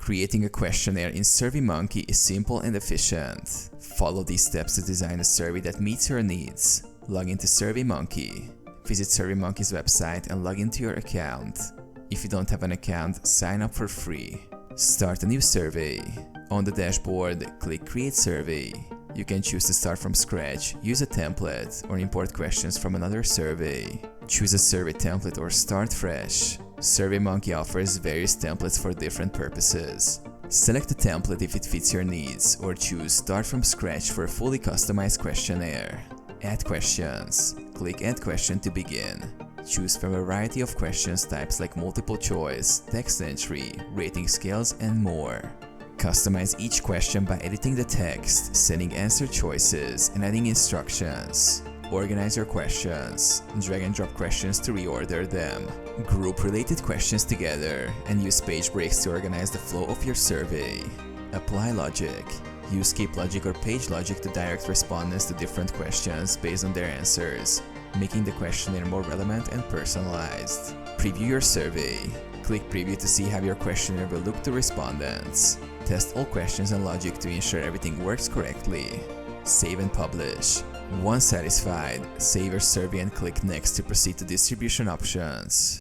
Creating a questionnaire in SurveyMonkey is simple and efficient. Follow these steps to design a survey that meets your needs. Log into SurveyMonkey. Visit SurveyMonkey's website and log into your account. If you don't have an account, sign up for free. Start a new survey. On the dashboard, click Create Survey. You can choose to start from scratch, use a template, or import questions from another survey. Choose a survey template or start fresh. SurveyMonkey offers various templates for different purposes. Select a template if it fits your needs, or choose Start from Scratch for a fully customized questionnaire. Add questions. Click Add Question to begin. Choose from a variety of questions types like multiple choice, text entry, rating scales, and more. Customize each question by editing the text, setting answer choices, and adding instructions. Organize your questions. Drag and drop questions to reorder them. Group related questions together and use page breaks to organize the flow of your survey. Apply logic. Use skip logic or page logic to direct respondents to different questions based on their answers, making the questionnaire more relevant and personalized. Preview your survey. Click Preview to see how your questionnaire will look to respondents. Test all questions and logic to ensure everything works correctly. Save and publish. Once satisfied, save your survey and click Next to proceed to distribution options.